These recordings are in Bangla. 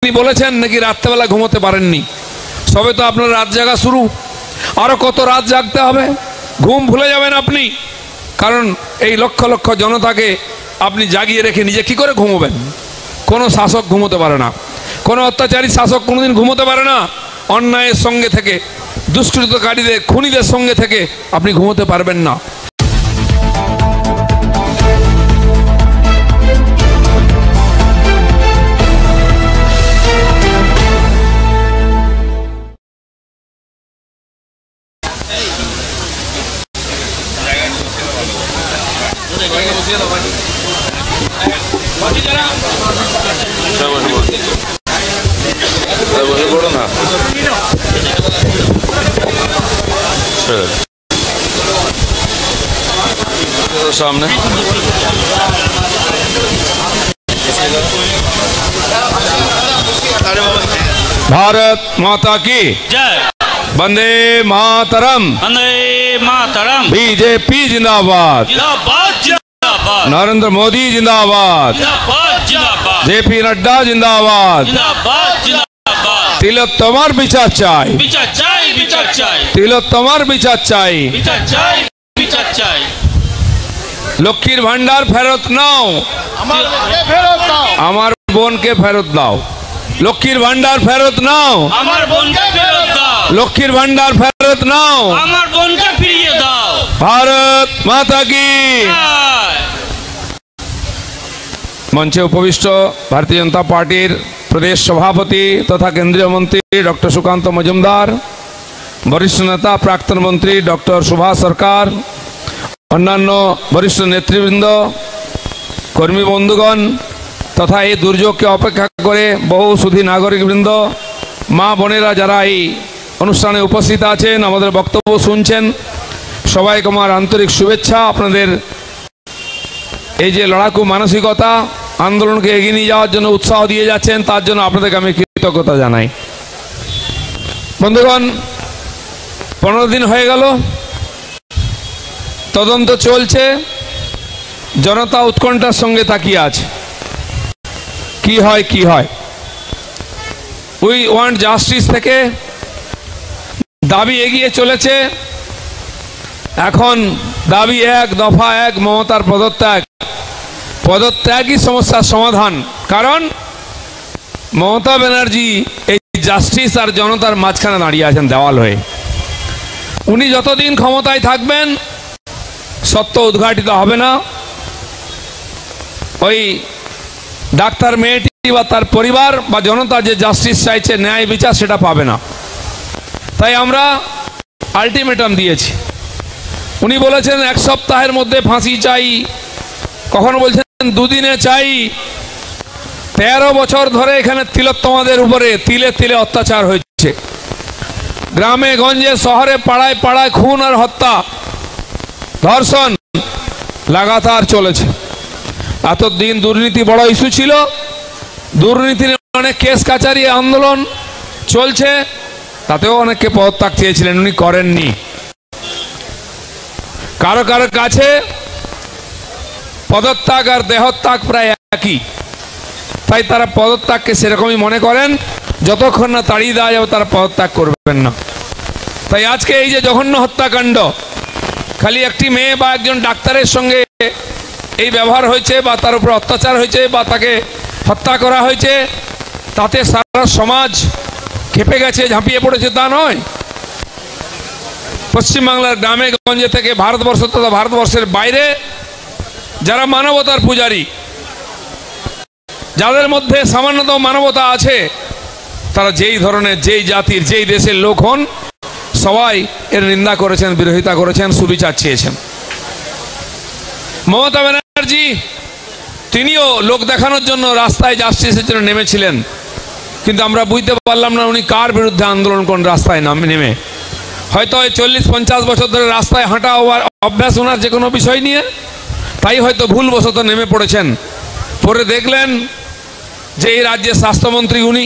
তিনি বলেছেন নাকি রাত্রেবেলা ঘুমোতে পারেননি। সবে তো আপনার রাত জাগা শুরু, আরো কত রাত জাগতে হবে, ঘুম ভুলে যাবেন আপনি। কারণ এই লক্ষ লক্ষ জনতাকে আপনি জাগিয়ে রেখে নিজে কি করে ঘুমোবেন? কোনো শাসক ঘুমোতে পারে না, কোনো অত্যাচারী শাসক কোনোদিন ঘুমোতে পারে না। অন্যায়ের সঙ্গে থেকে, দুষ্কৃতকারীদের খুনিদের সঙ্গে থেকে আপনি ঘুমোতে পারবেন না। सामने भारत माता की जय, वंदे मातरम, वंदे मातरम, बीजेपी जिंदाबाद, जिंदाबाद जिंदाबाद, नरेंद्र मोदी जिंदाबाद, जिंदाबाद जिंदाबाद, जेपी नड्डा जिंदाबाद, जिंदाबाद जिंदाबाद, तिलोत्तमार বিচার চাই, বিচার চাই, বিচার চাই, तिलोत्तमार বিচার চাই, বিচার চাই, বিচার চাই। লক্ষ্মীর ভান্ডার ফেরত নাও, আমার বোনকে ফেরত দাও, আমার বোনকে ফেরত দাও। লক্ষ্মীর ভান্ডার ফেরত নাও, আমার বোনকে ফেরত দাও, লক্ষ্মীর ভান্ডার ফেরত নাও। আমার বোনকে ফিরিয়ে দাও। ভারত মাতা কি। জয়। মঞ্চে উপবিষ্ট ভারতীয় জনতা পার্টির প্রদেশ সভাপতি তথা কেন্দ্রীয় মন্ত্রী ডক্টর সুকান্ত মজুমদার, বরিষ্ঠ নেতা প্রাক্তন মন্ত্রী ডক্টর সুভাষ সরকার, অন্যান্য বরিষ্ঠ নেতৃবৃন্দ, কর্মী বন্ধুগণ তথা এই দুর্যোগকে অপেক্ষা করে বহু সুধী নাগরিকবৃন্দ, মা বোনেরা যারা এই অনুষ্ঠানে উপস্থিত আছেন, আমাদের বক্তব্য শুনছেন, সবাইকে আমার আন্তরিক শুভেচ্ছা। আপনাদের এই যে লড়াকু মানসিকতা, আন্দোলনকে এগিয়ে নিয়ে যাওয়ার জন্য উৎসাহ দিয়ে যাচ্ছেন, তার জন্য আপনাদেরকে আমি কৃতজ্ঞতা জানাই। বন্ধুগণ, 15 দিন হয়ে গেল, তদন্ত চলছে, জনতা উৎকণ্ঠার সঙ্গে তাকিয়ে আছে কি হয় কি হয়। উই ওয়ান্ট জাস্টিস থেকে দাবি এগিয়ে চলেছে। এখন দাবি এক, দফা এক, মমতার পদত্যাগ। পদত্যাগই সমস্যার সমাধান। কারণ মমতা ব্যানার্জি এই জাস্টিস আর জনতার মাঝখানে দাঁড়িয়ে আছেন দেওয়াল হয়ে। উনি যতদিন ক্ষমতায় থাকবেন সত্য উদ্ঘাটিত হবে না। ওই ডাক্তার মেয়েটি বা তার পরিবার বা জনতা যে জাস্টিস চাইছে, ন্যায় বিচার, সেটা পাবে না। তাই আমরা আলটিমেটাম দিয়েছি। উনি বলেছেন 1 সপ্তাহের মধ্যে ফাঁসি চাই, কখনো বলছেন 2 দিনে চাই। 13 বছর ধরে এখানে তিলোত্তমাদের উপরে তিলে তিলে অত্যাচার হয়েছে। গ্রামে গঞ্জে শহরে পাড়ায় পাড়ায় খুন আর হত্যা, ধর্ষণ লাগাতার চলেছে। এতদিন দুর্নীতি বড় ইস্যু ছিল, দুর্নীতির অনেক কেস কাচারি আন্দোলন চলছে, তাতেও অনেককে পদত্যাগ চেয়েছিলেন, উনি করেননি। কারো কারো কাছে পদত্যাগ আর দেহত্যাগ প্রায় একই, তাই তারা পদত্যাগকে সেরকমই মনে করেন। যতক্ষণ না তাড়িয়ে দেওয়া যাবে তারা পদত্যাগ করবেন না। তাই আজকে এই যে জঘন্য হত্যাকাণ্ড, খালি একটি মেয়ে বা একজন ডাক্তারের সঙ্গে এই ব্যবহার হয়েছে বা তার উপর অত্যাচার হয়েছে বা তাকে হত্যা করা হয়েছে, তাতে সারা সমাজ খেপে গেছে, ঝাঁপিয়ে পড়েছে, তা নয়। পশ্চিমবাংলার গ্রামে গঞ্জে থেকে ভারতবর্ষ তথা ভারতবর্ষের বাইরে যারা মানবতার পূজারী, যাদের মধ্যে সামান্যতম মানবতা আছে, তারা যেই ধরনের, যেই জাতির, যেই দেশের লোক হন, সবাই এর নিন্দা করেছেন, বিরোধিতা করেছেন, সুবিচার চেয়েছেন। মমতা ব্যানার্জি তিনিও লোক দেখানোর জন্য রাস্তায় জাস্টিসের জন্য নেমেছিলেন, কিন্তু আমরা বুঝতে পারলাম না উনি কার বিরুদ্ধে আন্দোলন কোন রাস্তায় নেমে। হয়তো 40-50 বছর ধরে রাস্তায় হাঁটা অভ্যাস ওনার যে কোনো বিষয় নিয়ে, তাই হয়তো ভুলবশত নেমে পড়েছেন। পরে দেখলেন যে এই রাজ্যের স্বাস্থ্যমন্ত্রী উনি,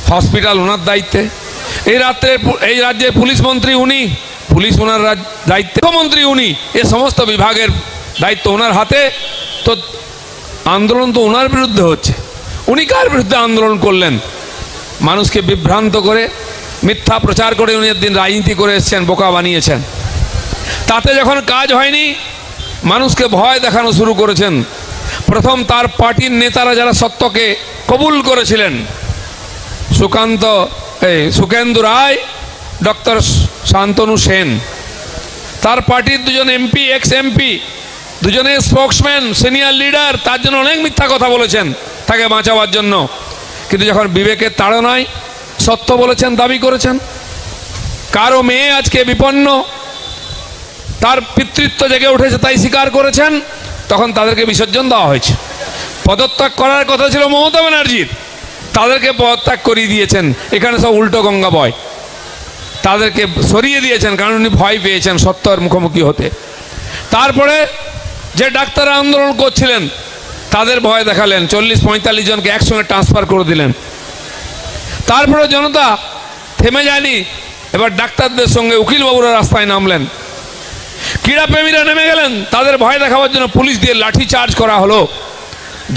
হসপিটাল ওনার দায়িত্বে। এই রাজ্যের পুলিশ মন্ত্রী উনি, পুলিশ ওনার দায়িত্বে। মুখ্যমন্ত্রী উনি, এ সমস্ত বিভাগের দায়িত্ব ওনার হাতে। তো আন্দোলন তো ওনার বিরুদ্ধে হচ্ছে, উনি কার বিরুদ্ধে আন্দোলন করলেন? মানুষকে বিভ্রান্ত করে মিথ্যা প্রচার করে উনি একদিন রাজনীতি করে এসেছেন, বোকা বানিয়েছেন। তাতে যখন কাজ হয়নি মানুষকে ভয় দেখানো শুরু করেছেন। প্রথম তার পার্টির নেতারা যারা সত্যকে কবুল করেছিলেন, সুকেন্দু রায়, ডক্টর শান্তনু সেন, তার পার্টির দুজন এমপি, এক্স এমপি, দুজনের স্পোক্সম্যান, সিনিয়র লিডার, তার জন্য অনেক মিথ্যা কথা বলেছেন তাকে বাঁচাবার জন্য। কিন্তু যখন বিবেকের তাড়নায় সত্য বলেছেন, দাবি করেছেন, কারো মেয়ে আজকে বিপন্ন, তার পিতৃত্ব জেগে উঠেছে তাই স্বীকার করেছেন, তখন তাদেরকে বিসর্জন দেওয়া হয়েছে। পদত্যাগ করার কথা ছিল মমতা ব্যানার্জির, তাদেরকে পদত্যাগ করিয়ে দিয়েছেন। এখানে সব উল্টো গঙ্গা বয়, তাদেরকে সরিয়ে দিয়েছেন কারণ উনি ভয় পেয়েছেন সত্যের মুখোমুখি হতে। তারপরে যে ডাক্তাররা আন্দোলন করছিলেন তাদের ভয় দেখালেন, 40-45 জনকে একসঙ্গে ট্রান্সফার করে দিলেন। তারপরে জনতা থেমে যায়নি, এবার ডাক্তারদের সঙ্গে উকিলবাবুরা রাস্তায় নামলেন। ক্রীড়াপ্রেমীরা নেমে গেলেন, তাদের ভয় দেখাবার জন্য পুলিশ দিয়ে লাঠি চার্জ করা হলো।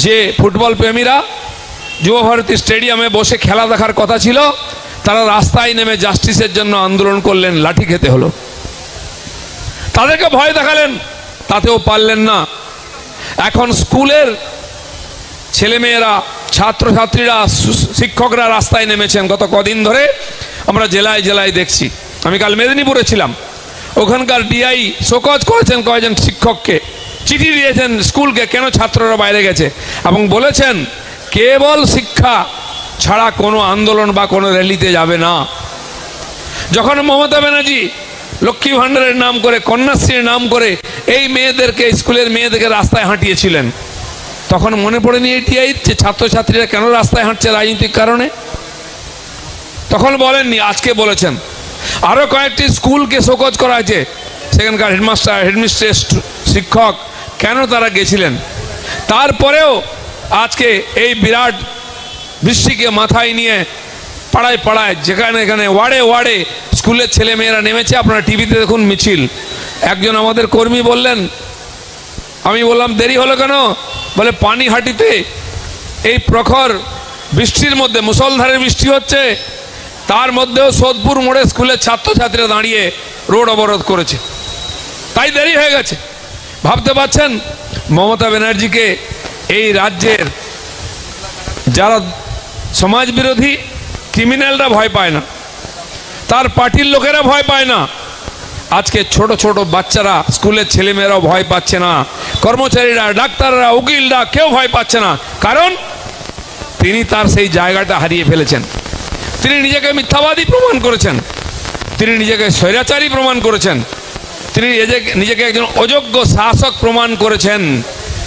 যে ফুটবল প্রেমীরা যুবভারতী স্টেডিয়ামে বসে খেলা দেখার কথা ছিল, তারা রাস্তায় নেমে জাস্টিসের জন্য আন্দোলন করলেন, লাঠি খেতে হলো। তাদেরকে ভয় দেখালেন, তাতেও পারলেন না। এখন স্কুলের ছেলেমেয়েরা, ছাত্রছাত্রীরা, শিক্ষকরা রাস্তায় নেমেছেন। গত কদিন ধরে আমরা জেলায় জেলায় দেখছি। আমি কাল মেদিনীপুরে ছিলাম, ওখানকার ডিআই শোকজ করেছেন কয়েকজন শিক্ষককে, চিঠি দিয়েছেন স্কুলকে কেন ছাত্ররা বাইরে গেছে, এবং বলেছেন কেবল শিক্ষা ছাড়া কোনো আন্দোলন বা কোনো র্যালিতে যাবে না। যখন মমতা ব্যানার্জি লক্ষ্মী ভাণ্ডারের নাম করে, কন্যাশ্রীর নাম করে এই মেয়েদেরকে, স্কুলের মেয়েদেরকে রাস্তায় হাঁটিয়েছিলেন, তখন মনে পড়েনি এই ডিআই যে ছাত্রছাত্রীরা কেন রাস্তায় হাঁটছে রাজনৈতিক কারণে? তখন বলেননি, আজকে বলেছেন। আরও কয়েকটি স্কুলকে শোকজ করা হয়েছে, সেখানকার হেডমাস্টার, হেডমিস্ট্রেস, শিক্ষক কেন তারা গেছিলেন? তারপরেও আজকে এই বিরাট বৃষ্টিকে মাথায় নিয়ে পাড়ায় পাড়ায়, যেখানে এখানে, ওয়ার্ডে ওয়ার্ডে স্কুলের ছেলে মেয়েরা নেমেছে। আপনারা টিভিতে দেখুন মিছিল। একজন আমাদের কর্মী বললেন, আমি বললাম দেরি হলো কেন? বলে পানিহাটিতে এই প্রখর বৃষ্টির মধ্যে, মুষলধারে বৃষ্টি হচ্ছে, তার মধ্যেও সোদপুর মোড়ে স্কুলের ছাত্রছাত্রীরা দাঁড়িয়ে রোড অবরোধ করেছে, তাই দেরি হয়ে গেছে। ভাবতে পারছেন মমতা ব্যানার্জিকে এই রাজ্যের যারা সমাজ বিরোধী ক্রিমিনালরা ভয় পায় না, তার পার্টির লোকেরা ভয় পায় না। আজকে ছোট ছোট বাচ্চারা, স্কুলের ছেলেমেয়েরাও ভয় পাচ্ছে না, কর্মচারীরা, ডাক্তাররা, উকিলরা কেউ ভয় পাচ্ছে না। কারণ তিনি তার সেই জায়গাটা হারিয়ে ফেলেছেন। তিনি নিজেকে মিথ্যাবাদী প্রমাণ করেছেন, তিনি নিজেকে স্বৈরাচারী প্রমাণ করেছেন, তিনি নিজেকে একজন অযোগ্য শাসক প্রমাণ করেছেন।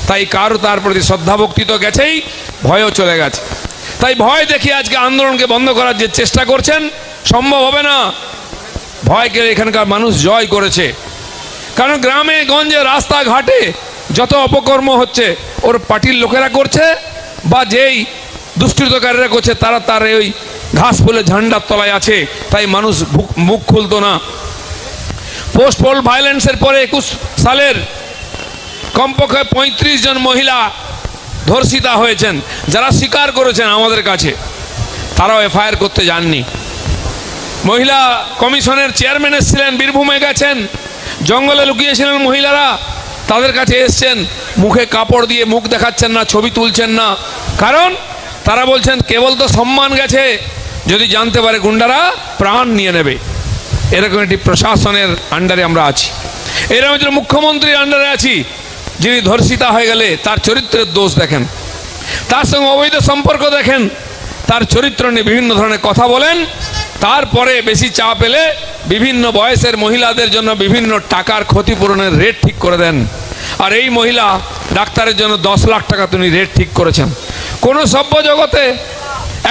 তাই কারো তার প্রতি শ্রদ্ধা ভক্তি তো গেছেই, ভয়ও চলে গেছে। তাই ভয় দেখিয়ে আজকে আন্দোলনকে বন্ধ করার যে চেষ্টা করছেন, সম্ভব হবে না। ভয়কে এখানকার মানুষ জয় করেছে। কারণ গ্রামে গঞ্জে রাস্তাঘাটে যত অপকর্ম হচ্ছে ওর পার্টির লোকেরা করছে, বা যেই দুষ্কৃতকারীরা করছে তারা তার ওই ঘাস ফুলে ঝান্ডার তলায় আছে, তাই মানুষ মুখ খুলতো না। পোস্ট পোল ভায়োলেন্সের পরে 21 সালের কমপক্ষে 35 জন মহিলা ধর্ষিতা হয়েছেন, যারা স্বীকার করেছেন আমাদের কাছে, তারাও এফআইআর করতে যাননি। মহিলা কমিশনের চেয়ারম্যান এসেছিলেন, বীরভূমে গেছেন, জঙ্গলে লুকিয়েছিলেন মহিলারা, তাদের কাছে এসছেন, মুখে কাপড় দিয়ে মুখ দেখাচ্ছেন না, ছবি তুলছেন না। কারণ তারা বলছেন কেবল তো সম্মান গেছে, যদি জানতে পারে গুন্ডারা প্রাণ নিয়ে নেবে। এরকম একটি প্রশাসনের আন্ডারে আমরা আছি, এরকম একজন মুখ্যমন্ত্রীর আন্ডারে আছি, যিনি ধর্ষিতা হয়ে গেলে তার চরিত্রের দোষ দেখেন, তার সঙ্গে অবৈধ সম্পর্ক দেখেন, তার চরিত্র নিয়ে বিভিন্ন ধরনের কথা বলেন। তারপরে বেশি চাপ এলে বিভিন্ন বয়সের মহিলাদের জন্য বিভিন্ন টাকার ক্ষতিপূরণের রেট ঠিক করে দেন। আর এই মহিলা ডাক্তারের জন্য 10 লাখ টাকা তিনি রেট ঠিক করেছেন। কোনো সভ্য জগতে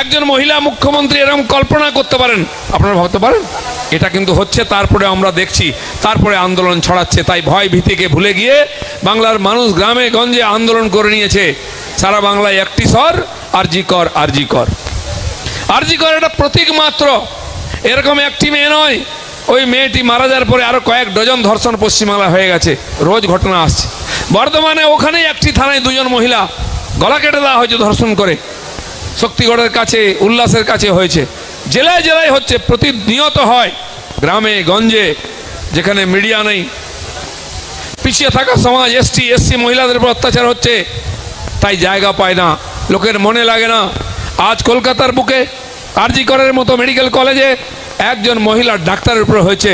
একজন মহিলা মুখ্যমন্ত্রী এরকম কল্পনা করতে পারেন? আপনারা ভাবতে পারেন? এটা কিন্তু হচ্ছে, তারপরে আমরা দেখছি, তারপরে আন্দোলন ছড়াচ্ছে। তাই ভয় ভীতিকে ভুলে গিয়ে বাংলার মানুষ গ্রামে গঞ্জে আন্দোলন করে নিয়েছে। সারা বাংলায় একটি স্বর, আরজি কর, আরজি কর, আরজি কর। এটা প্রতীক মাত্র, এরকম একটি মেয়ে নয়। ওই মেয়েটি মারা যাওয়ার পরে আরো কয়েক ডজন ধর্ষণ পশ্চিমবাংলা হয়ে গেছে, রোজ ঘটনা আসছে। বর্ধমানে ওখানেই একটি থানায় 2 জন মহিলা গলা কেটে দেওয়া হয়েছে ধর্ষণ করে। শক্তিগড়ের কাছে, উল্লাসের কাছে হয়েছে, জেলায় জেলায় হচ্ছে, প্রতিনিয়ত হয়, গ্রামে গঞ্জে যেখানে মিডিয়া নেই। পিছিয়ে থাকা সমাজ, এসটি এসসি মহিলাদের উপর অত্যাচার হচ্ছে, তাই জায়গা পায় না, লোকের মনে লাগে না। আজ কলকাতার বুকে আরজি করের মতো মেডিকেল কলেজে একজন মহিলা ডাক্তারের উপর হয়েছে,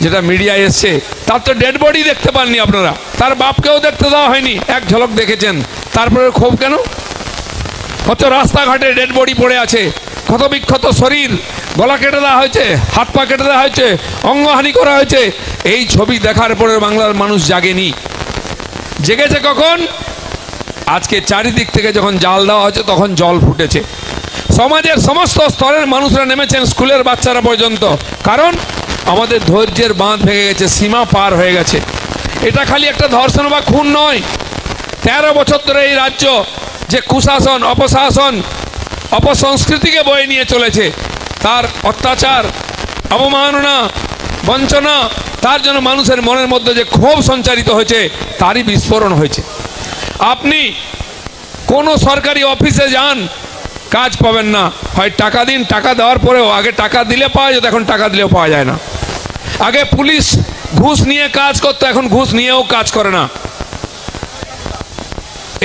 যেটা মিডিয়ায় এসছে। তার তো ডেড বডি দেখতে পাননি আপনারা, তার বাপকেও দেখতে দেওয়া হয়নি, এক ঝলক দেখেছেন, তারপরে ক্ষোভ কেন? কত রাস্তাঘাটে ডেড বডি পড়ে আছে, ক্ষত বিক্ষত শরীর, গলা কেটে দেওয়া হয়েছে, হাত পা কেটে দেওয়া হয়েছে, অঙ্গহানি করা হয়েছে। এই ছবি দেখার পরে বাংলার মানুষ জাগেনি, জেগেছে কখন? আজকে চারিদিক থেকে যখন জাল দেওয়া হয়েছে তখন জল ফুটেছে। সমাজের সমস্ত স্তরের মানুষরা নেমেছেন, স্কুলের বাচ্চারা পর্যন্ত। কারণ আমাদের ধৈর্যের বাঁধ ভেঙে গেছে, সীমা পার হয়ে গেছে। এটা খালি একটা ধর্ষণ বা খুন নয়, 13 বছর ধরে এই রাজ্য যে কুশাসন, অপশাসন, অপসংস্কৃতিকে বয়ে নিয়ে চলেছে, তার অত্যাচার, অবমাননা, বঞ্চনা, তার জন্য মানুষের মনের মধ্যে যে ক্ষোভ সঞ্চারিত হয়েছে, তারই বিস্ফোরণ হয়েছে। আপনি কোনো সরকারি অফিসে যান, কাজ পাবেন না, হয় টাকা দিন, টাকা দেওয়ার পরেও, আগে টাকা দিলে পাওয়া যেত, এখন টাকা দিলেও পাওয়া যায় না। আগে পুলিশ ঘুষ নিয়ে কাজ করতো, এখন ঘুষ নিয়েও কাজ করে না।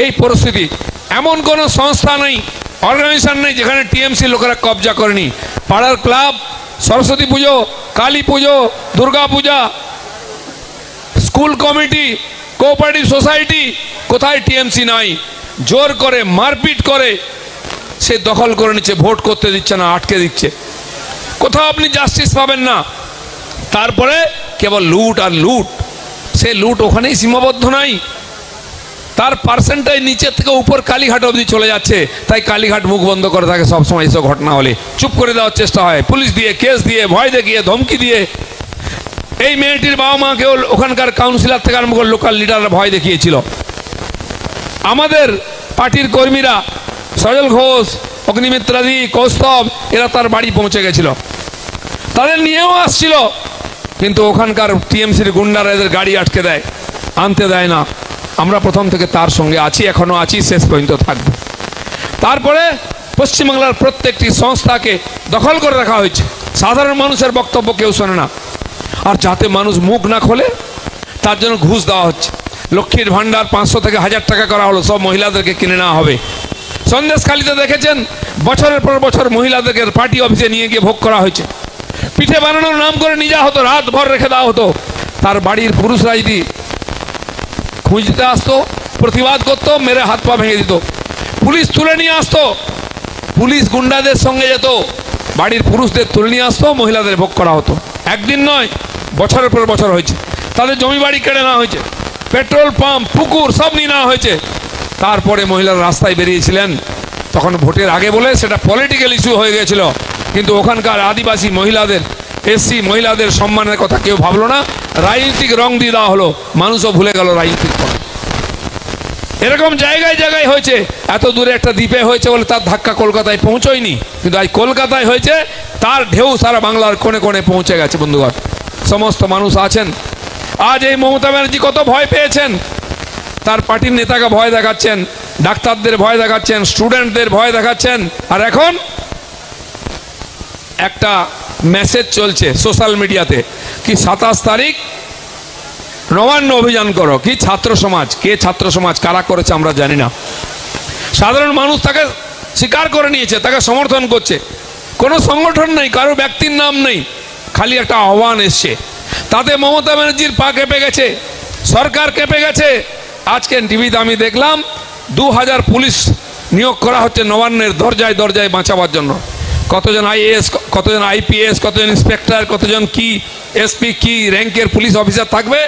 এই পরিস্থিতি। এমন কোনো সংস্থা নেই, অর্গানাইজেশন নেই যেখানে টিএমসি লোকেরা কবজা করেনি। পাড়ার ক্লাব, সরস্বতী পুজো, কালী পুজো, দুর্গা পূজা, স্কুল কমিটি, কোঅপারেটিভ সোসাইটি, কোথায় টিএমসি নাই? জোর করে, মারপিট করে সে দখল করে নিচ্ছে, ভোট করতে দিচ্ছে না, আটকে দিচ্ছে। কোথাও আপনি জাস্টিস পাবেন না। তারপরে কেবল লুট আর লুট। সে লুট ওখানেই সীমাবদ্ধ নাই, তার পার্সেন্টেজ নিচের থেকে উপর কালীঘাট অবধি চলে যাচ্ছে। তাই কালীঘাট মুখ বন্ধ করে থাকে সবসময়, এসব ঘটনা হলে চুপ করে দেওয়ার চেষ্টা হয়, পুলিশ দিয়ে, কেস দিয়ে, ভয় দেখিয়ে, ধমকি দিয়ে। এই মেয়েটির বাবা মাকেও ওখানকার কাউন্সিলর থেকে আরম্ভ করে লোকাল লিডাররা ভয় দেখিয়েছিল। আমাদের পার্টির কর্মীরা, সজল ঘোষ, অগ্নিমিত্রাদি, কৌস্তব, এরা তার বাড়ি পৌঁছে গেছিল, তাদের নিয়েও আসছিল, কিন্তু ওখানকার টিএমসির গুন্ডারা এদের গাড়ি আটকে দেয়, আনতে দেয় না। আমরা প্রথম থেকে তার সঙ্গে আছি, এখনো আছি, শেষ পর্যন্ত থাকবো। তারপরে পশ্চিমবাংলার প্রত্যেকটি সংস্থাকে দখল করে রাখা হয়েছে, সাধারণ মানুষের বক্তব্য কেউ শোনে না। আর যাতে মানুষ মুখ না খোলে তার জন্য ঘুষ দেওয়া হচ্ছে। লক্ষ্মীর ভাণ্ডার 500 থেকে 1000 টাকা করা হলো, সব মহিলাদেরকে কিনে নেওয়া হবে। সন্দেশখালিতে দেখেছেন, বছরের পর বছর মহিলাদেরকে পার্টি অফিসে নিয়ে গিয়ে ভোগ করা হয়েছে। পিঠে বানানোর নাম করে নিয়ে যাওয়া হতো, রাত ভর রেখে দেওয়া হতো। তার বাড়ির পুরুষরা যদি খুঁজতে আসতো, প্রতিবাদ করতো, মেরে হাত পা ভেঙে দিত। পুলিশ তুলে নিয়ে আসতো, পুলিশ গুন্ডাদের সঙ্গে যেত, বাড়ির পুরুষদের তুলে নিয়ে আসতো, মহিলাদের ভোগ করা হতো। একদিন নয়, বছরের পর বছর হয়েছে। তাদের জমি বাড়ি কেড়ে নেওয়া হয়েছে, পেট্রোল পাম্প, পুকুর সব নিয়ে নেওয়া হয়েছে। তারপরে মহিলারা রাস্তায় বেরিয়েছিলেন, তখন ভোটের আগে বলে সেটা পলিটিক্যাল ইস্যু হয়ে গিয়েছিল। কিন্তু ওখানকার আদিবাসী মহিলাদের, এসসি মহিলাদের সম্মানের কথা কেউ ভাবলো না, রাজনৈতিক রং দিয়ে দেওয়া হলো, মানুষও ভুলে গেল রাজনীতির কথা। এরকম জায়গায় জায়গায় হয়েছে। এত দূরে একটা দ্বীপে হয়েছে বলে তার ধাক্কা কলকাতায় পৌঁছয়নি, কিন্তু আজ কলকাতায় হয়েছে, তার ঢেউ সারা বাংলার কোণে কোণে পৌঁছে গেছে। বন্ধুগণ, সমস্ত মানুষ আছেন। আজ এই মমতা ব্যানার্জি কত ভয় পেয়েছেন, তার পার্টির নেতাকে ভয় দেখাচ্ছেন, ডাক্তারদের ভয় দেখাচ্ছেন, স্টুডেন্টদের ভয় দেখাচ্ছেন। আর এখন একটা মেসেজ চলছে সোশ্যাল মিডিয়াতে, কি 27 তারিখ নবান্ন অভিযান করো। কি ছাত্র সমাজ? কে ছাত্র সমাজ? কারা করেছে আমরা জানি না। সাধারণ মানুষ তাকে স্বীকার করে নিয়েছে, তাকে সমর্থন করছে। কোনো সংগঠন নেই, কারো ব্যক্তির নাম নেই, খালি একটা আহ্বান এসছে। তাতে মমতা ব্যানার্জির পা কেঁপে গেছে, সরকার কেঁপে গেছে। আজকে টিভিতে আমি দেখলাম 2000 পুলিশ নিয়োগ করা হচ্ছে নবান্নের দরজায় দরজায় বাঁচাবার জন্য। কতজন আইএএস, কতজন আইপিএস, কতজন ইন্সপেক্টর, কতজন কি এসপি, কি র্যাঙ্কের পুলিশ অফিসার থাকবে,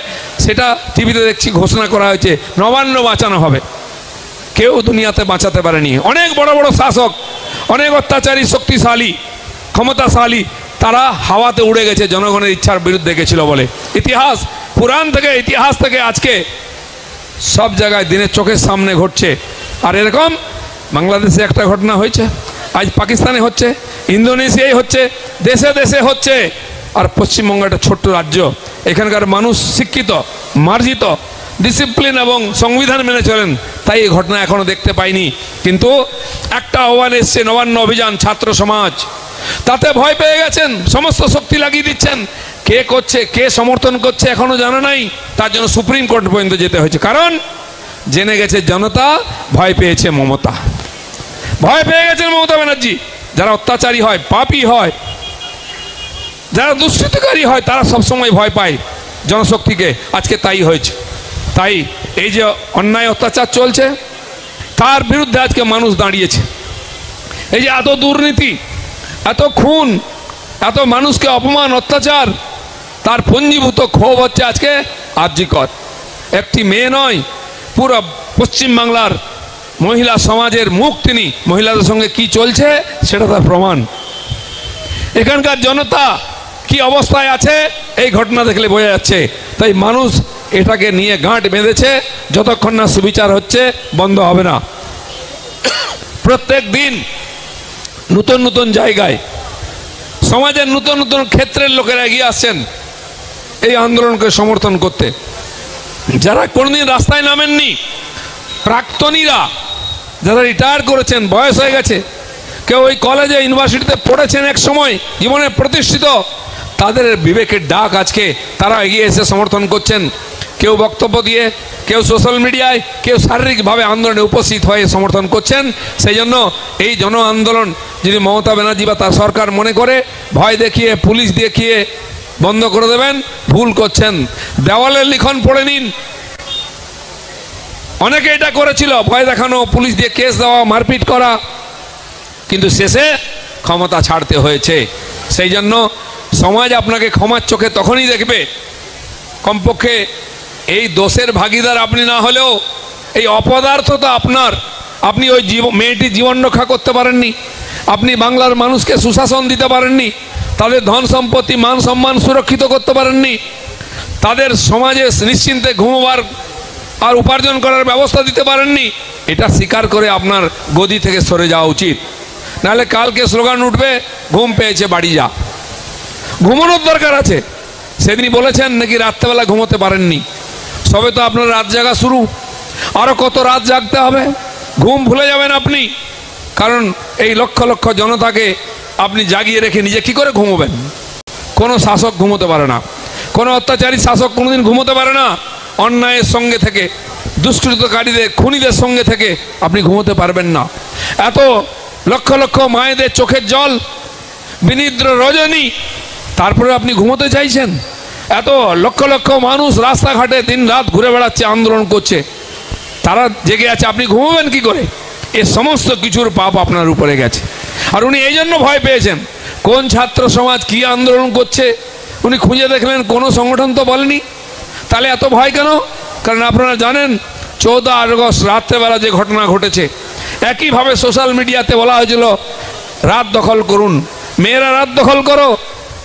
সেটা টিভিতে দেখছি ঘোষণা করা হয়েছে। নবান্ন বাঁচানো হবে। কেউ দুনিয়াতে বাঁচাতে পারেনি। অনেক বড় বড় শাসক, অনেক অত্যাচারী, শক্তিশালী, ক্ষমতাশালী, তারা হাওয়াতে উড়ে গেছে, জনগণের ইচ্ছার বিরুদ্ধে গেছিল বলে। ইতিহাস, পুরাণ থেকে, ইতিহাস থেকে আজকে সব জায়গায় দিনের চোখের সামনে ঘটছে। আর এরকম বাংলাদেশে একটা ঘটনা হয়েছে, আজ পাকিস্তানে হচ্ছে, ইন্দোনেশিয়ায় হচ্ছে, দেশে দেশে হচ্ছে। আর পশ্চিমবঙ্গ একটা ছোট্ট রাজ্য, এখানকার মানুষ শিক্ষিত, মার্জিত, ডিসিপ্লিন এবং সংবিধান মেনে চলেন, তাই এই ঘটনা এখনো দেখতে পাইনি। কিন্তু একটা আহ্বান এসছে, নবান্ন অভিযান, ছাত্র সমাজ, তাতে ভয় পেয়ে গেছেন, সমস্ত শক্তি লাগিয়ে দিচ্ছেন। কে করছে, কে সমর্থন করছে এখনো জানা নাই, তার জন্য সুপ্রিম কোর্ট পর্যন্ত যেতে হয়েছে। কারণ জেনে গেছে জনতা, ভয় পেয়েছে মমতা, ভয় পেয়ে গেছেন মমতা ব্যানার্জি। যারা অত্যাচারী হয়, পাপী হয়, যারা দুষ্কৃতকারী হয়, তারা সবসময় ভয় পায় জনশক্তিকে। আজকে তাই হয়েছে। তাই এই যে অন্যায় অত্যাচার চলছে, তার বিরুদ্ধে আজকে মানুষ দাঁড়িয়েছে। এই যে এত দুর্নীতি, এত খুন, এত মানুষকে অপমান, অত্যাচার, তার পঞ্জীভূত ক্ষোভ হচ্ছে আজকে আরজিকর। একটি মেয়ে নয়, পুরো পশ্চিমবাংলার মহিলা সমাজের মুখ তিনি। মহিলাদের সঙ্গে কি চলছে সেটা তার প্রমাণ। এখানকার জনতা কি অবস্থায় আছে এই ঘটনা দেখলে বোঝা যাচ্ছে। তাই মানুষ এটাকে নিয়ে গাঁট বেঁধেছে, যতক্ষণ না সুবিচার হচ্ছে বন্ধ হবে না। প্রত্যেক দিন নতুন নতুন জায়গায় সমাজের নতুন নতুন ক্ষেত্রের লোকেরা এগিয়ে আসছেন এই আন্দোলনকে সমর্থন করতে। যারা কোনোদিন রাস্তায় নামেননি, প্রাক্তনীরা যারা রিটায়ার করেছেন, বয়স হয়ে গেছে, কেউ ওই কলেজে ইউনিভার্সিটিতে পড়েছেন এক সময়, জীবনে প্রতিষ্ঠিত, তাদের বিবেকের ডাক আজকে তারা এগিয়ে এসে সমর্থন করছেন। কেউ বক্তব্য দিয়ে, কেউ সোশ্যাল মিডিয়ায়, কেউ শারীরিকভাবে আন্দোলনে উপস্থিত হয়ে সমর্থন করছেন। সেই জন্য এই জন আন্দোলন যদি মমতা ব্যানার্জি বা তার সরকার মনে করে ভয় দেখিয়ে, পুলিশ দেখিয়ে বন্ধ করে দেবেন, ভুল করছেন। দেওয়ালের লিখন পড়ে নিন। অনেকে এটা করেছিল, ভয় দেখানো, পুলিশ দিয়ে কেস দেওয়া, মারপিট করা, কিন্তু শেষে ক্ষমতা ছাড়তে হয়েছে। সেই জন্য সমাজ আপনাকে ক্ষমার চোখে তখনই দেখবে, কমপক্ষে এই দোষের ভাগিদার আপনি না হলেও এই অপদার্থতা আপনার। আপনি ওই মেয়েটির জীবন রক্ষা করতে পারেননি, আপনি বাংলার মানুষকে সুশাসন দিতে পারেননি, তাদের ধন সম্পত্তি, মান সম্মান সুরক্ষিত করতে পারেননি, তাদের সমাজে নিশ্চিন্তে ঘুমোবার আর উপার্জন করার ব্যবস্থা দিতে পারেননি। এটা স্বীকার করে আপনার গদি থেকে সরে যাওয়া উচিত। নাহলে কালকে স্লোগান উঠবে, ঘুম পেয়েছে বাড়ি যা। ঘুমানোর দরকার আছে। সেদিনই বলেছেন নাকি রাত্রেবেলা ঘুমোতে পারেননি। সবে তো আপনার রাত জাগা শুরু, আরও কত রাত জাগতে হবে। ঘুম ভুলে যাবেন আপনি, কারণ এই লক্ষ লক্ষ জনতাকে আপনি জাগিয়ে রেখে নিজে কি করে ঘুমোবেন? কোনো শাসক ঘুমোতে পারে না, কোনো অত্যাচারী শাসক কোনোদিন ঘুমোতে পারে না। অন্যায়ের সঙ্গে থেকে, দুষ্কৃতকারীদের, খুনিদের সঙ্গে থেকে আপনি ঘুমোতে পারবেন না। এত লক্ষ লক্ষ মায়েদের চোখের জল, বিনিদ্র রজনী, তারপরে আপনি ঘুমোতে চাইছেন? এত লক্ষ লক্ষ মানুষ রাস্তাঘাটে দিন রাত ঘুরে বেড়াচ্ছে, আন্দোলন করছে, তারা জেগে আছে, আপনি ঘুমোবেন কি করে? এ সমস্ত কিছুর পাপ আপনার উপরে গেছে। আর উনি এই জন্য ভয় পেয়েছেন। কোন ছাত্র সমাজ কি আন্দোলন করছে উনি খুঁজে দেখলেন, কোনো সংগঠন তো বলেনি। তাহলে এত ভয় কেন? কারণ আপনারা জানেন 14 আগস্ট রাত্রেবেলা যে ঘটনা ঘটেছে, একইভাবে সোশ্যাল মিডিয়াতে বলা হয়েছিল রাত দখল করুন, মেয়েরা রাত দখল করো।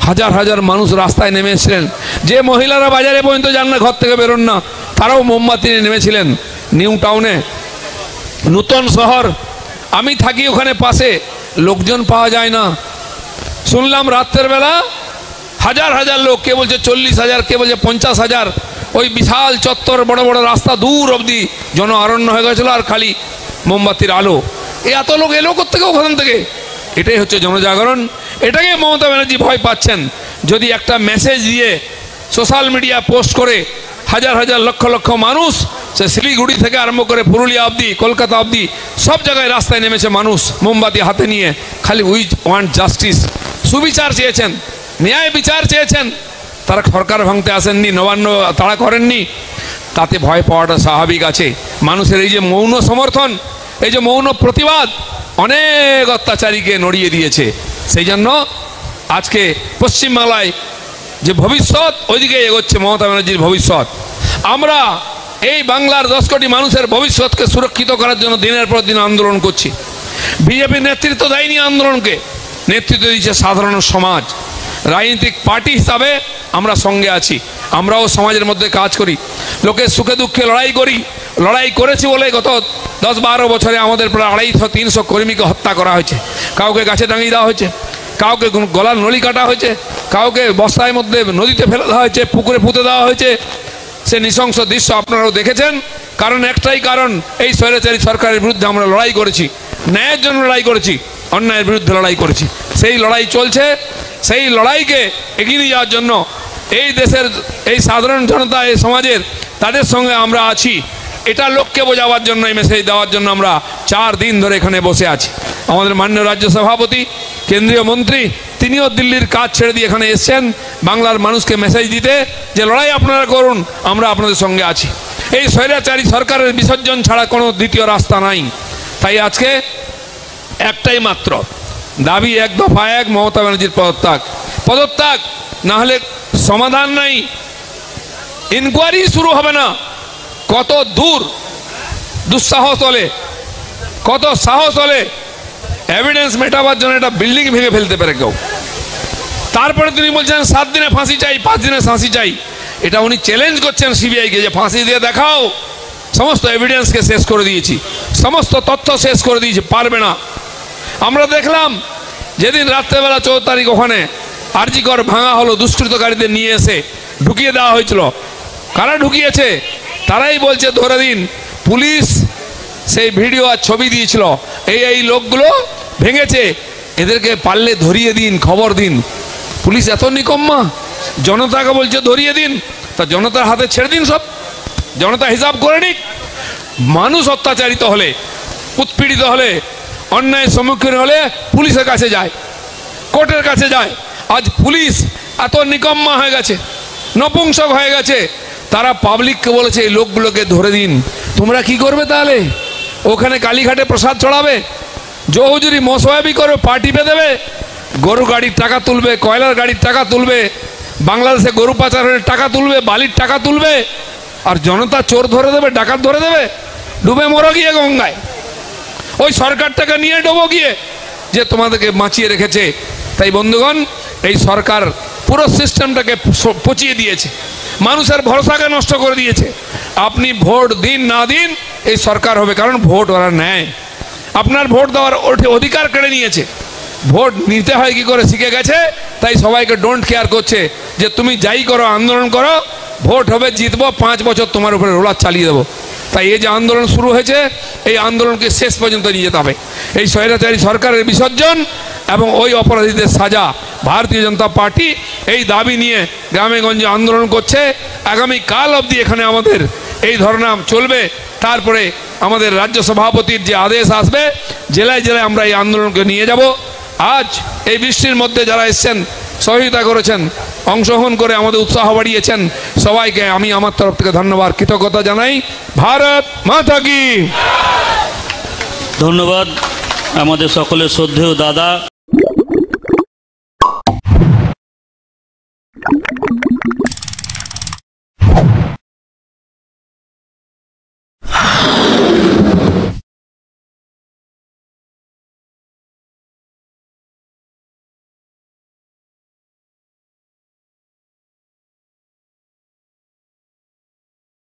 হাজার হাজার মানুষ রাস্তায় নেমে এসেছিলেন। যে মহিলারা বাজারে পর্যন্ত যান না, ঘর থেকে বেরোন না, তারাও মোমবাতি নিয়ে নেমেছিলেন। নিউ টাউনে, নূতন শহর, আমি থাকি ওখানে পাশে, লোকজন পাওয়া যায় না। শুনলাম রাত্রের বেলা হাজার হাজার লোক, কে বলছে 40,000, কে বলছে 50,000। ওই বিশাল চত্বর, বড় বড় রাস্তা দূর অবধি জন অরণ্য হয়ে গেছিল, আর খালি মোমবাতির আলো। এত লোক এলো কোত্থেকে ওখান থেকে? এটাই হচ্ছে জনজাগরণ। এটাকে মমতা ব্যানার্জি ভয় পাচ্ছেন। যদি একটা মেসেজ দিয়ে সোশ্যাল মিডিয়া পোস্ট করে হাজার হাজার লক্ষ লক্ষ মানুষ, সে শিলিগুড়ি থেকে আরম্ভ করে পুরুলিয়া অবধি, কলকাতা অবধি সব জায়গায় রাস্তায় নেমেছে মানুষ মোমবাতি হাতে নিয়ে, খালি উই ওয়ান্ট জাস্টিস, সুবিচার চেয়েছেন, ন্যায় বিচার চেয়েছেন। তারা সরকার ভাঙতে আসেননি, নবান্ন তাড়া করেননি। তাতে ভয় পাওয়াটা স্বাভাবিক আছে। মানুষের এই যে মৌন সমর্থন, এই যে মৌন প্রতিবাদ অনেক অত্যাচারীকে নড়িয়ে দিয়েছে। সেই জন্য আজকে পশ্চিমবাংলায় যে ভবিষ্যৎ, ওইদিকে এগোচ্ছে মমতা ব্যানার্জির ভবিষ্যৎ। আমরা এই বাংলার 10 কোটি মানুষের ভবিষ্যৎকে সুরক্ষিত করার জন্য দিনের পর দিন আন্দোলন করছি। বিজেপি নেতৃত্ব দেয়নি আন্দোলনকে, নেতৃত্ব দিচ্ছে সাধারণ সমাজ। রাজনৈতিক পার্টি হিসাবে আমরা সঙ্গে আছি, আমরাও সমাজের মধ্যে কাজ করি, লোকের সুখে দুঃখে লড়াই করি। লড়াই করেছি বলে গত 10-12 বছরে আমাদের প্রায় 250-300 কর্মীকে হত্যা করা হয়েছে। কাউকে গাছে টাঙিয়ে দেওয়া হয়েছে, কাউকে গলার নলি কাটা হয়েছে, কাউকে বস্তায় মধ্যে নদীতে ফেলে দেওয়া হয়েছে, পুকুরে পুঁতে দেওয়া হয়েছে। সে নৃশংস দৃশ্য আপনারাও দেখেছেন। কারণ একটাই কারণ, এই স্বৈরাচারী সরকারের বিরুদ্ধে আমরা লড়াই করেছি, ন্যায়ের জন্য লড়াই করেছি, অন্যায়ের বিরুদ্ধে লড়াই করেছি। সেই লড়াই চলছে। সেই লড়াইকে এগিয়ে নিয়ে যাওয়ার জন্য এই দেশের এই সাধারণ জনতা, এই সমাজের তাদের সঙ্গে আমরা আছি, এটা লোককে বোঝাবার জন্য, এই মেসেজ দেওয়ার জন্য আমরা 4 দিন ধরে এখানে বসে আছি। আমাদের মাননীয় রাজ্য সভাপতি, কেন্দ্রীয় মন্ত্রী, তিনিও দিল্লির কাজ ছেড়ে দিয়ে এখানে এসছেন বাংলার মানুষকে মেসেজ দিতে যে লড়াই আপনারা করুন, আমরা আপনাদের সঙ্গে আছি। এই স্বৈরাচারী সরকারের বিসর্জন ছাড়া কোনো দ্বিতীয় রাস্তা নাই। তাই আজকে একটাই মাত্র দাবি, 1 দফা 1, মমতা ব্যানার্জির পদত্যাগ না হলে সমাধান নাই, ইনকোয়ারি শুরু হবে না। কত দূর দুঃসাহস হলে, কত সাহস হলে এভিডেন্স মেটাবার জন্য একটা বিল্ডিং ভেঙে ফেলতে পারে কেউ। তারপরে তিনি বলছেন 7 দিনে ফাঁসি চাই, 5 দিনে ফাঁসি চাই। এটা উনি চ্যালেঞ্জ করছেন সিবিআইকে যে ফাঁসি দিয়ে দেখাও, সমস্ত এভিডেন্সকে শেষ করে দিয়েছি, সমস্ত তথ্য শেষ করে দিয়েছি, পারবে না। আমরা দেখলাম যেদিন রাত্রেবেলা 14 তারিখ ওখানে আরজি কর ভাঙা হলো, দুষ্কৃতকারীদের নিয়ে এসে ঢুকিয়ে দেওয়া হয়েছিল। কারা ঢুকিয়েছে? তারাই বলছে ধরে দিন। পুলিশ সেই ভিডিও আর ছবি দিয়েছিল, এই লোকগুলো ভেঙেছে, এদেরকে পারলে ধরিয়ে দিন, খবর দিন। পুলিশ এত নিকম্মা, জনতাকে বলছে ধরিয়ে দিন, তা জনতার হাতে ছেড়ে দিন সব, জনতা হিসাব করে নিক। মানুষ অত্যাচারিত হলে, উৎপীড়িত হলে, অন্যায়ের সম্মুখীন হলে পুলিশের কাছে যায়, কোর্টের কাছে যায়। আজ পুলিশ এত নিকম্মা হয়ে গেছে, নপুংসক হয়ে গেছে, তারা পাবলিককে বলেছে এই লোকগুলোকে ধরে দিন। তোমরা কি করবে তাহলে? ওখানে কালীঘাটে প্রসাদ চড়াবে, জহুজুরি মশওয়াবি করবে, পার্টি পে দেবে, গরু গাড়ির টাকা তুলবে, কয়লার গাড়ির টাকা তুলবে, বাংলাদেশে গরু পাচারের টাকা তুলবে, বালির টাকা তুলবে, আর জনতা চোর ধরে দেবে, ডাকাত ধরে দেবে, ডুবে মরো গিয়ে গঙ্গায়। ওই সরকারটাকে নিয়ে ডুবো গিয়ে, যে তোমাদেরকে বাঁচিয়ে রেখেছে। তাই বন্ধুগণ, এই সরকার পুরো সিস্টেমটাকে পচিয়ে দিয়েছে, মানুষের ভরসাকে নষ্ট করে দিয়েছে। আপনি ভোট দিন না দিন এই সরকার হবে, কারণ ভোট ওরা নেয়। আপনার ভোট দেওয়ার অধিকার কেড়ে নিয়েছে। ভোট নিতে হয় কি করে শিখে গেছে, তাই সবাইকে ডোন্ট কেয়ার করছে যে তুমি যাই করো, আন্দোলন করো, ভোট হবে, জিতবো, 5 বছর তোমার উপরে রোলার চালিয়ে দেবো। তাই এই যে আন্দোলন শুরু হয়েছে, এই আন্দোলনকে শেষ পর্যন্ত নিয়ে যেতে হবে। এই স্বৈরাচারী সরকারের বিসর্জন এবং ওই অপরাধীদের সাজা, ভারতীয় জনতা পার্টি এই দাবি নিয়ে গ্রামে গঞ্জে আন্দোলন করছে। আগামী কাল অবধি এখানে আমাদের এই ধর্না চলবে। তারপরে আমাদের রাজ্য সভাপতির যে আদেশ আসবে, জেলায় জেলায় আমরা এই আন্দোলনকে নিয়ে যাব। আজ এই বৃষ্টির মধ্যে যারা এসছেন, সহযোগিতা করেছেন, অংশগ্রহণ করে আমাদের উৎসাহ বাড়িয়েছেন, সবাইকে আমি আমার তরফ থেকে ধন্যবাদ, কৃতজ্ঞতা জানাই। ভারত মাতা কি। ধন্যবাদ আমাদের সকলের শ্রদ্ধেয় দাদা।